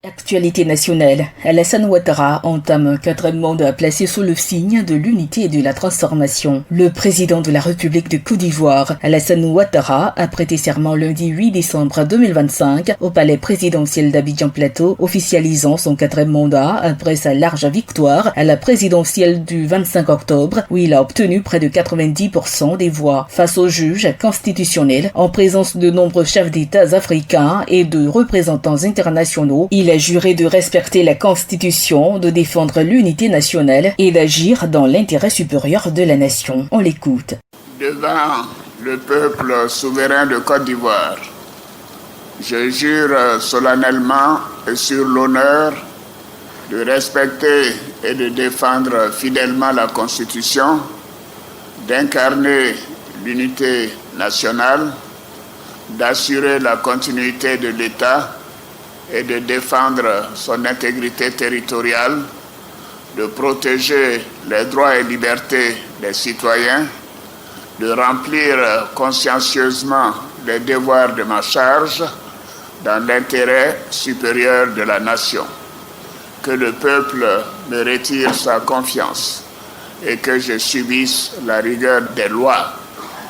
Actualité nationale, Alassane Ouattara entame un 4e mandat placé sous le signe de l'unité et de la transformation. Le président de la République de Côte d'Ivoire, Alassane Ouattara, a prêté serment lundi 8 décembre 2025 au palais présidentiel d'Abidjan-Plateau, officialisant son 4e mandat après sa large victoire à la présidentielle du 25 octobre, où il a obtenu près de 90% des voix. Face aux juges constitutionnels, en présence de nombreux chefs d'État africains et de représentants internationaux, il a juré de respecter la Constitution, de défendre l'unité nationale et d'agir dans l'intérêt supérieur de la nation. On l'écoute. Devant le peuple souverain de Côte d'Ivoire, je jure solennellement et sur l'honneur de respecter et de défendre fidèlement la Constitution, d'incarner l'unité nationale, d'assurer la continuité de l'État et de défendre son intégrité territoriale, de protéger les droits et libertés des citoyens, de remplir consciencieusement les devoirs de ma charge dans l'intérêt supérieur de la nation. Que le peuple me retire sa confiance et que je subisse la rigueur des lois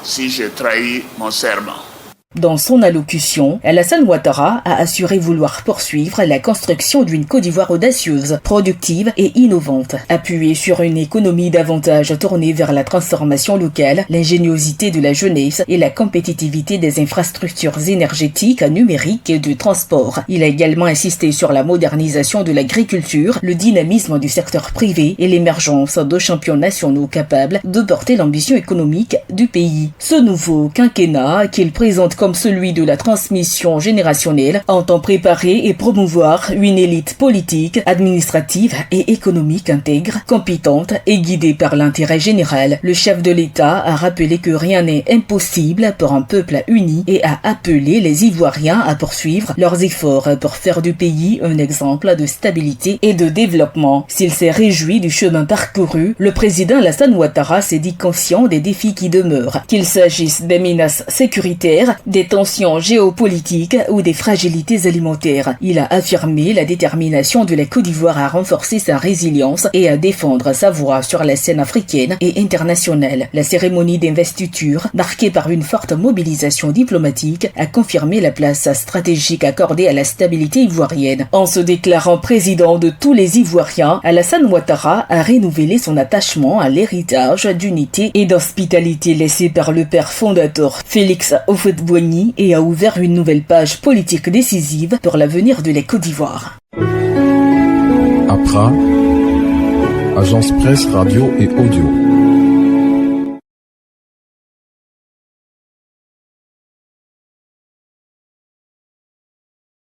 si je trahis mon serment. Dans son allocution, Alassane Ouattara a assuré vouloir poursuivre la construction d'une Côte d'Ivoire audacieuse, productive et innovante, appuyée sur une économie davantage tournée vers la transformation locale, l'ingéniosité de la jeunesse et la compétitivité des infrastructures énergétiques, numériques et de transport. Il a également insisté sur la modernisation de l'agriculture, le dynamisme du secteur privé et l'émergence de champions nationaux capables de porter l'ambition économique du pays. Ce nouveau quinquennat qu'il présente comme celui de la transmission générationnelle, entend préparer et promouvoir une élite politique, administrative et économique intègre, compétente et guidée par l'intérêt général. Le chef de l'État a rappelé que rien n'est impossible pour un peuple uni et a appelé les Ivoiriens à poursuivre leurs efforts pour faire du pays un exemple de stabilité et de développement. S'il s'est réjoui du chemin parcouru, le président Alassane Ouattara s'est dit conscient des défis qui demeurent, qu'il s'agisse des menaces sécuritaires, des tensions géopolitiques ou des fragilités alimentaires. Il a affirmé la détermination de la Côte d'Ivoire à renforcer sa résilience et à défendre sa voix sur la scène africaine et internationale. La cérémonie d'investiture, marquée par une forte mobilisation diplomatique, a confirmé la place stratégique accordée à la stabilité ivoirienne. En se déclarant président de tous les Ivoiriens, Alassane Ouattara a renouvelé son attachement à l'héritage d'unité et d'hospitalité laissé par le père fondateur Félix Houphouët-Boigny et a ouvert une nouvelle page politique décisive pour l'avenir de la Côte d'Ivoire. APRA, Agence Presse Radio et Audio.